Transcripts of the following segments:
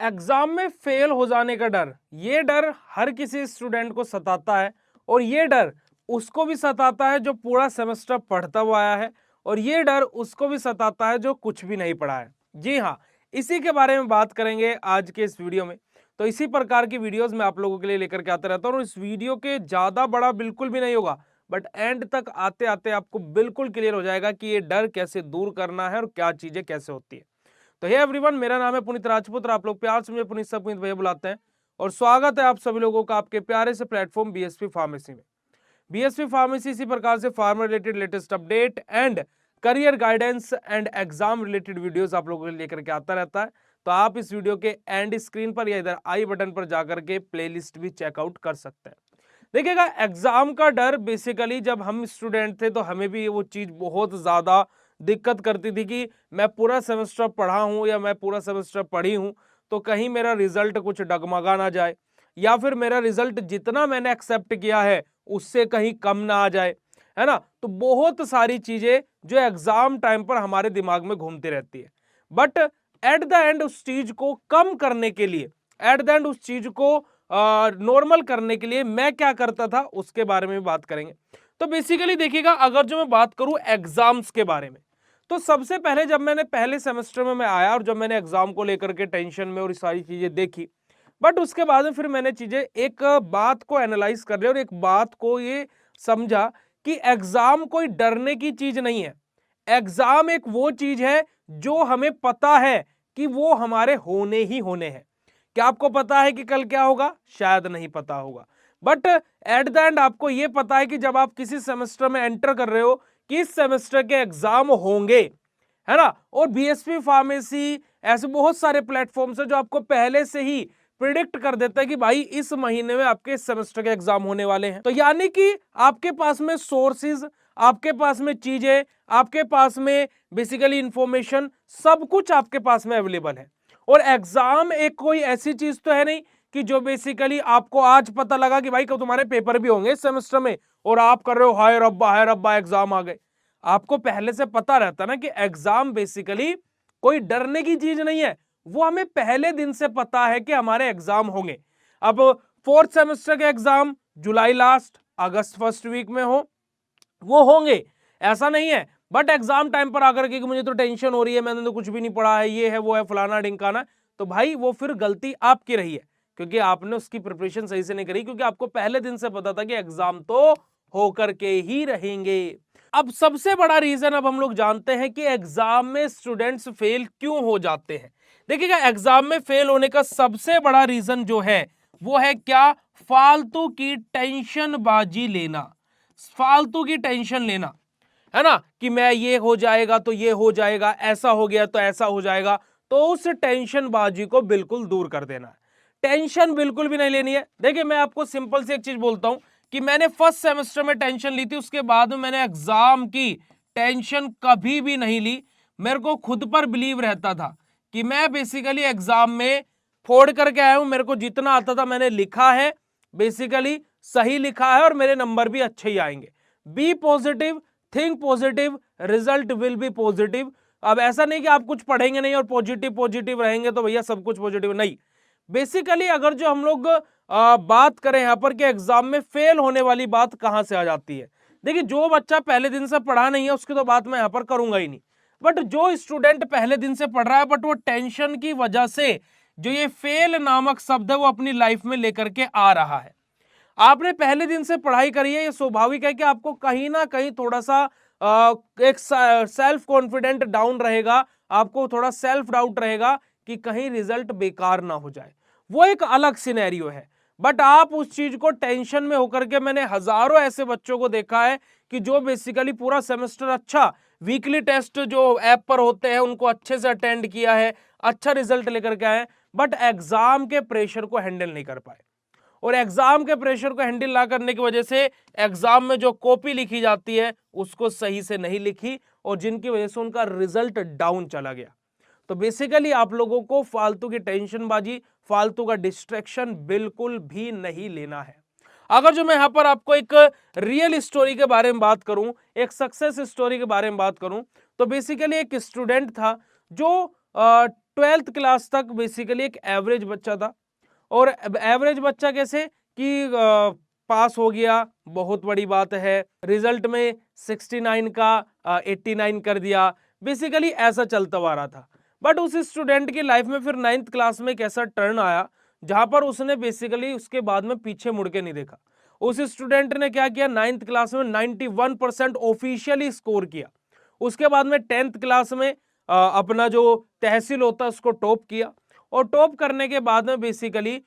Exam में fail हो जाने का डर, ये डर हर किसी स्टूडेंट को सताता है। और ये डर उसको भी सताता है जो पूरा सेमेस्टर पढ़ता हुआ आया है, और ये डर उसको भी सताता है जो कुछ भी नहीं पढ़ा है। जी हाँ, इसी के बारे में बात करेंगे आज के इस वीडियो में। तो इसी प्रकार की वीडियोस मैं आप लोगों के लिए लेकर के आता रहता हूँ, और इस वीडियो के ज्यादा बड़ा बिल्कुल भी नहीं होगा, बट एंड तक आते आते आपको बिल्कुल क्लियर हो जाएगा कि ये डर कैसे दूर करना है और क्या चीजें कैसे होती है। तो हे एवरीवन, मेरा नाम है पुनीत राजपूत और आप लोग प्यार से मुझे पुनीत सर पुनीत भैया बुलाते हैं। और स्वागत है आप सभी लोगों का आपके प्यारे से प्लेटफॉर्म बीएसपी फार्मेसी में। बीएसपी फार्मेसी इसी प्रकार से pharma related latest update and career guidance and exam related videos आप लोगों के लिए लेकर के आता रहता है। तो आप इस वीडियो के एंड स्क्रीन पर या इधर आई बटन पर जाकर के प्लेलिस्ट भी चेकआउट कर सकते हैं। देखिएगा, एग्जाम का डर बेसिकली जब हम स्टूडेंट थे तो हमें भी वो चीज बहुत ज्यादा दिक्कत करती थी कि मैं पूरा सेमेस्टर पढ़ा हूं या मैं पूरा सेमेस्टर पढ़ी हूं, तो कहीं मेरा रिजल्ट कुछ डगमगा ना जाए, या फिर मेरा रिजल्ट जितना मैंने एक्सेप्ट किया है उससे कहीं कम ना आ जाए, है ना। तो बहुत सारी चीजें जो एग्जाम टाइम पर हमारे दिमाग में घूमती रहती है। बट एट द एंड उस चीज को कम करने के लिए, एट द एंड उस चीज को नॉर्मल करने के लिए मैं क्या करता था उसके बारे में बात करेंगे। तो बेसिकली देखिएगा, अगर जो मैं बात करूं एग्जाम्स के बारे में, तो सबसे पहले जब मैंने पहले सेमेस्टर में मैं आया और जब मैंने एग्जाम को लेकर के टेंशन में और सारी चीजें देखी, बट उसके बाद में फिर मैंने चीजें एक बात को एनालाइज कर लिया और एक बात को ये समझा कि एग्जाम कोई डरने की चीज नहीं है। एग्जाम एक वो चीज है जो हमें पता है कि वो हमारे होने ही होने हैं। क्या आपको पता है कि कल क्या होगा? शायद नहीं पता होगा, बट एट द एंड आपको यह पता है कि जब आप किसी सेमेस्टर में एंटर कर रहे हो कि इस सेमेस्टर के एग्जाम होंगे, है ना। और बीएसपी फार्मेसी ऐसे बहुत सारे प्लेटफॉर्म्स है जो आपको पहले से ही प्रिडिक्ट कर देता है कि भाई इस महीने में आपके इस सेमेस्टर के एग्जाम होने वाले हैं। तो यानी कि आपके पास में सोर्सेज, आपके पास में चीजें, आपके पास में बेसिकली इंफॉर्मेशन, सब कुछ आपके पास में अवेलेबल है। और एग्जाम एक कोई ऐसी चीज तो है नहीं कि जो बेसिकली आपको आज पता लगा कि भाई कब तुम्हारे पेपर भी होंगे इस सेमेस्टर में और आप कर रहे हो हाय रब्बा एग्जाम आ गए। आपको पहले से पता रहता ना कि एग्जाम बेसिकली कोई डरने की चीज नहीं है, वो हमें पहले दिन से पता है कि हमारे एग्जाम होंगे। अब फोर्थ सेमेस्टर के एग्जाम जुलाई लास्ट अगस्त फर्स्ट वीक में हो, वो होंगे, ऐसा नहीं है। बट एग्जाम टाइम पर आकर के मुझे तो टेंशन हो रही है, मैंने तो कुछ भी नहीं पढ़ा है, ये है वो है फलाना ढिंकाना, तो भाई वो फिर गलती आपकी रही है, क्योंकि आपने उसकी प्रिपरेशन सही से नहीं करी, क्योंकि आपको पहले दिन से पता था कि एग्जाम तो होकर के ही रहेंगे। अब सबसे बड़ा रीजन अब हम लोग जानते हैं कि एग्जाम में स्टूडेंट्स फेल क्यों हो जाते हैं। देखिएगा, एग्जाम में फेल होने का सबसे बड़ा रीजन जो है वो है क्या? फालतू की टेंशन बाजी लेना, फालतू की टेंशन लेना, है ना। कि मैं ये हो जाएगा तो ये हो जाएगा, ऐसा हो गया तो ऐसा हो जाएगा। तो उस टेंशन बाजी को बिल्कुल दूर कर देना है, टेंशन बिल्कुल भी नहीं लेनी है। देखिए, मैं आपको सिंपल सी एक चीज बोलता हूं कि मैंने फर्स्ट सेमेस्टर में टेंशन ली थी, उसके बाद में मैंने एग्जाम की टेंशन कभी भी नहीं ली। मेरे को खुद पर बिलीव रहता था कि मैं बेसिकली एग्जाम में फोड़ करके आया हूं, मेरे को जितना आता था मैंने लिखा है, बेसिकली सही लिखा है और मेरे नंबर भी अच्छे ही आएंगे। Be positive, think positive, result will be positive. अब ऐसा नहीं कि आप कुछ पढ़ेंगे नहीं और पॉजिटिव पॉजिटिव रहेंगे तो भैया सब कुछ पॉजिटिव, नहीं। बेसिकली अगर जो हम लोग बात करें यहां पर कि एग्जाम में फेल होने वाली बात कहां से आ जाती है, देखिए जो बच्चा पहले दिन से पढ़ा नहीं है उसकी तो बात मैं यहां पर करूंगा ही नहीं, बट जो स्टूडेंट पहले दिन से पढ़ रहा है बट वो टेंशन की वजह से जो ये फेल नामक शब्द है वो अपनी लाइफ में लेकर के आ रहा है। आपने पहले दिन से पढ़ाई करी है, ये स्वाभाविक है कि आपको कहीं ना कहीं थोड़ा सा एक सेल्फ कॉन्फिडेंट डाउन रहेगा, आपको थोड़ा सेल्फ डाउट रहेगा कि कहीं रिजल्ट बेकार ना हो जाए, वो एक अलग सिनेरियो है। बट आप उस चीज को टेंशन में होकर के, मैंने हजारों ऐसे बच्चों को देखा है कि जो बेसिकली पूरा सेमेस्टर अच्छा, वीकली टेस्ट जो ऐप पर होते हैं उनको अच्छे से अटेंड किया है, अच्छा रिजल्ट लेकर के आए, बट एग्जाम के प्रेशर को हैंडल नहीं कर पाए। और एग्जाम के प्रेशर को हैंडल ना करने की वजह से एग्जाम में जो कॉपी लिखी जाती है उसको सही से नहीं लिखी, और जिनकी वजह से उनका रिजल्ट डाउन चला गया। तो बेसिकली आप लोगों को फालतू की टेंशनबाजी, फालतू का डिस्ट्रैक्शन बिल्कुल भी नहीं लेना है। अगर जो मैं यहां पर आपको एक रियल स्टोरी के बारे में बात करूं, एक सक्सेस स्टोरी के बारे में बात करूं, तो बेसिकली एक स्टूडेंट था जो 12th क्लास तक बेसिकली एक एवरेज बच्चा था। और एवरेज बच्चा कैसे कि पास हो गया, बहुत बड़ी बात है, रिजल्ट में 69 का 89 कर दिया, बेसिकली ऐसा चलता हुआ रहा था। बट उस स्टूडेंट की लाइफ में फिर 9th क्लास में एक ऐसा टर्न आया जहां पर उसने बेसिकली उसके बाद में पीछे मुड़ के नहीं देखा। उस स्टूडेंट ने क्या किया, 9th क्लास में 91% ऑफिशियली स्कोर किया। उसके बाद में 10th क्लास में अपना जो तहसील होता है उसको टॉप किया, और टॉप करने के बाद में बेसिकली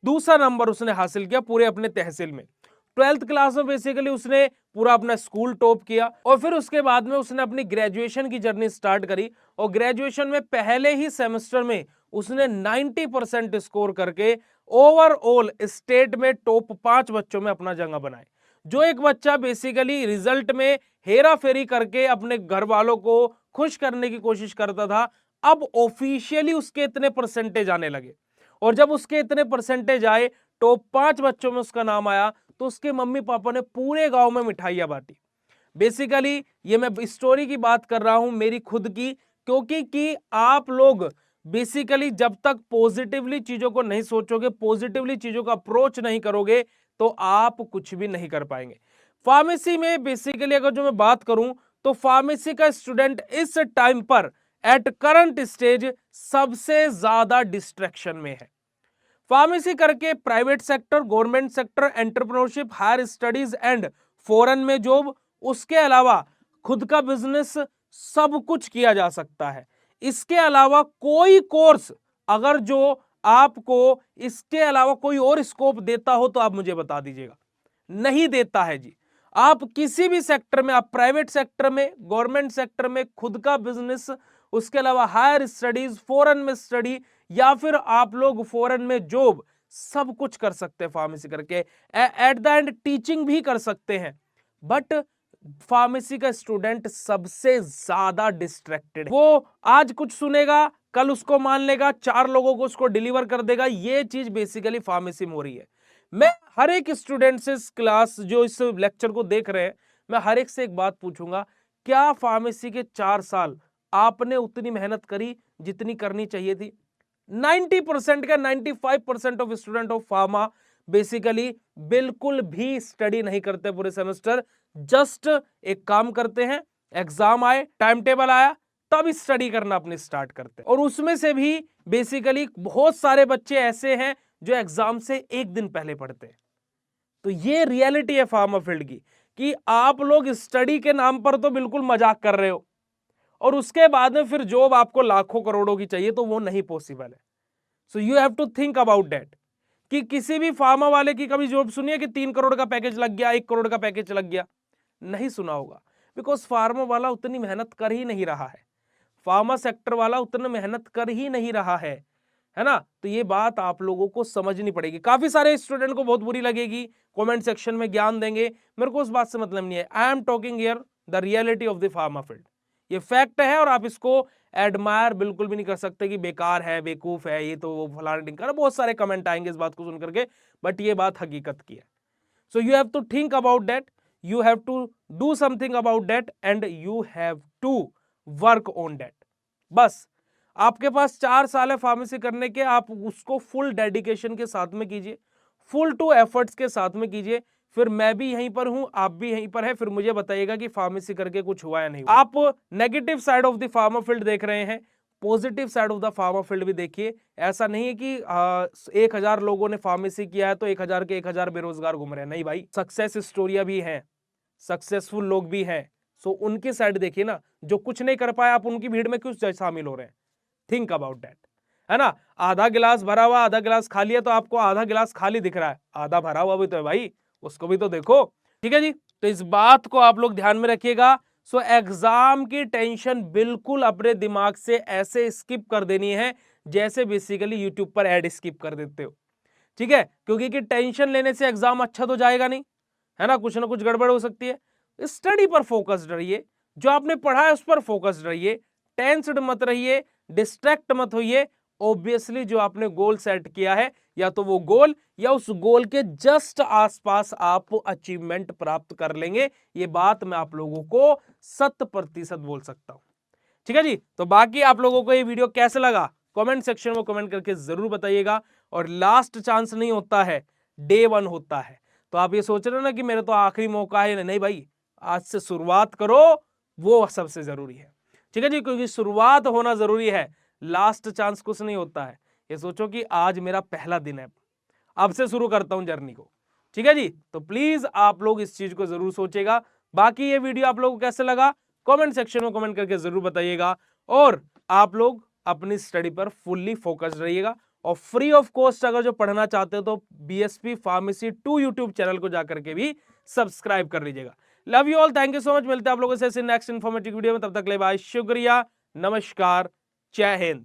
दूसरा नंबर उसने हासिल किया पूरे अपने तहसील में। 12th क्लास में बेसिकली उसने पूरा अपना स्कूल टॉप किया, और फिर उसके बाद में उसने अपनी ग्रेजुएशन की जर्नी स्टार्ट करी, और ग्रेजुएशन में पहले ही सेमेस्टर में उसने 90% स्कोर करके ओवरऑल स्टेट में टॉप 5 बच्चों में अपना जगह बनाए। जो एक बच्चा बेसिकली रिजल्ट में हेरा फेरी करके अपने घर वालों को खुश करने की कोशिश करता था, अब ऑफिशियली उसके इतने परसेंटेज आने लगे, और जब उसके इतने परसेंटेज आए, टॉप 5 बच्चों में उसका नाम आया, तो उसके मम्मी पापा ने पूरे गांव में मिठाइयां बांटी। बेसिकली ये मैं स्टोरी की बात कर रहा हूं मेरी खुद की, क्योंकि कि आप लोग बेसिकली जब तक पॉजिटिवली चीजों को नहीं सोचोगे, पॉजिटिवली चीजों का अप्रोच नहीं करोगे, तो आप कुछ भी नहीं कर पाएंगे। फार्मेसी में बेसिकली अगर जो मैं बात करूं, तो फार्मेसी का स्टूडेंट इस टाइम पर एट करंट स्टेज सबसे ज्यादा डिस्ट्रैक्शन में है। फार्मेसी करके private sector, government sector, entrepreneurship, higher studies and foreign में जॉब, उसके अलावा खुद का बिजनेस, सब कुछ किया जा सकता है। इसके अलावा कोई कोर्स अगर जो आपको इसके अलावा कोई और स्कोप देता हो तो आप मुझे बता दीजिएगा। नहीं देता है जी। आप किसी भी सेक्टर में, आप प्राइवेट सेक्टर में, गवर्नमेंट सेक्टर में खुद का बिजनेस, उसके अलावा हायर स्टडीज, फॉरेन में स्टडी, या फिर आप लोग फॉरेन में जॉब, सब कुछ कर सकते हैं फार्मेसी करके। एट द एंड टीचिंग भी कर सकते हैं। बट फार्मेसी का स्टूडेंट सबसे ज्यादा डिस्ट्रैक्टेड है। वो आज कुछ सुनेगा, कल उसको मान लेगा, 4 लोगों को उसको डिलीवर कर देगा। ये चीज बेसिकली फार्मेसी में हो रही है। मैं हर एक स्टूडेंट से इस क्लास, जो इस लेक्चर को देख रहे हैं, मैं हर एक से एक बात पूछूंगा, क्या फार्मेसी के 4 साल आपने उतनी मेहनत करी जितनी करनी चाहिए थी? 90% का 95% of student of pharma basically बिल्कुल भी स्टडी नहीं करते पूरे सेमेस्टर। जस्ट एक काम करते हैं, एग्जाम आए, टाइम टेबल आया, तब स्टडी करना अपने स्टार्ट करते हैं। और उसमें से भी बेसिकली बहुत सारे बच्चे ऐसे हैं जो एग्जाम से एक दिन पहले पढ़ते हैं। तो ये रियलिटी है फार्मा फील्ड की, कि आप लोग स्टडी के नाम पर तो बिल्कुल मजाक कर रहे हो, और उसके बाद में फिर जॉब आपको लाखों करोड़ों की चाहिए, तो वो नहीं पॉसिबल है। So you have to think about that, कि किसी भी फार्मा वाले की कभी जॉब सुनिए कि 3 करोड़ का पैकेज लग गया, 1 करोड़ का पैकेज लग गया? नहीं सुना होगा, बिकॉज फार्मा वाला उतनी मेहनत कर ही नहीं रहा है, फार्मा सेक्टर वाला उतनी मेहनत कर ही नहीं रहा है ना। तो ये बात आप लोगों को समझनी पड़ेगी। काफी सारे स्टूडेंट को बहुत बुरी लगेगी, कमेंट सेक्शन में ज्ञान देंगे, मेरे को उस बात से मतलब नहीं है। I am talking here the reality of the pharma field. ये फैक्ट है, और आप इसको एडमायर बिल्कुल भी नहीं कर सकते कि बेकार है, बेवकूफ है, ये तो वो फलाना ढिमकाना, बहुत सारे कमेंट आएंगे इस बात को सुन करके, बट ये बात हकीकत की है। So you have to think about that, you have to do something about that and you have to work on that। बस आपके पास 4 साल है फार्मेसी करने के, आप उसको फुल डेडिकेशन के साथ में कीजिए, फुल टू एफर्ट्स के साथ में कीजिए। फिर मैं भी यहीं पर हूं, आप भी यहीं पर है, फिर मुझे बताइएगा कि फार्मेसी करके कुछ हुआ या नहीं। आप negative side of the pharma field देख रहे हैं, positive side of the pharma field भी देखिए। ऐसा नहीं है कि 1000 लोगों ने फार्मेसी किया है तो 1000 के 1000 बेरोजगार घूम रहे हैं, नहीं भाई, सक्सेस स्टोरियां भी हैं, सक्सेसफुल लोग भी हैं। सो उनकी साइड देखिए ना, जो कुछ नहीं कर पाए आप उनकी भीड़ में क्यों शामिल हो रहे हैं? थिंक अबाउट दैट, है ना। आधा गिलास भरा हुआ, आधा गिलास खाली है, तो आपको आधा गिलास खाली दिख रहा है, आधा भरा हुआ भी तो है भाई, उसको भी तो देखो। ठीक है जी, तो इस बात को आप लोग ध्यान में रखिएगा। सो एग्जाम की टेंशन बिल्कुल अपने दिमाग से ऐसे स्किप कर देनी है जैसे बेसिकली यूट्यूब पर एड स्किप कर देते हो, ठीक है। क्योंकि कि टेंशन लेने से एग्जाम अच्छा तो जाएगा नहीं, है ना कुछ गड़बड़ हो सकती है। स्टडी पर फोकस्ड रहिए, जो आपने पढ़ा है उस पर फोकस्ड रहिए, टेंस्ड मत रहिए, डिस्ट्रैक्ट मत होइए। ऑब्वियसली जो आपने गोल सेट किया है, या तो वो गोल या उस गोल के जस्ट आसपास आप अचीवमेंट प्राप्त कर लेंगे। ये बात मैं आप लोगों को 100% बोल सकता हूं। ठीक है जी, तो बाकी आप लोगों को ये वीडियो कैसे लगा कमेंट सेक्शन में कमेंट करके जरूर बताइएगा। और लास्ट चांस नहीं होता है, डे 1 होता है। तो आप ये सोच रहे हो ना कि मेरा तो आखिरी मौका है, नहीं भाई, आज से शुरुआत करो, वो सबसे जरूरी है। ठीक है जी, क्योंकि शुरुआत होना जरूरी है, लास्ट चांस कुछ नहीं होता है। ये सोचो कि आज मेरा पहला दिन है, अब से शुरू करता हूं जर्नी को। ठीक है जी, तो प्लीज आप लोग इस चीज को जरूर सोचेगा। बाकी ये वीडियो आप लोगों को कैसे लगा कमेंट सेक्शन में कमेंट करके जरूर बताइएगा। और आप लोग अपनी स्टडी पर फुल्ली फोकस्ड रहिएगा। और फ्री ऑफ कॉस्ट अगर जो पढ़ना चाहते हो तो बीएसपी फार्मेसी 2 यूट्यूब चैनल को जाकर के भी सब्सक्राइब कर लीजिएगा। Love you all, thank you so much. मिलते हैं आप लोगों से नेक्स्ट इन्फॉर्मेटिव वीडियो में, तब तक ले बाय, शुक्रिया, नमस्कार, जय हिंद।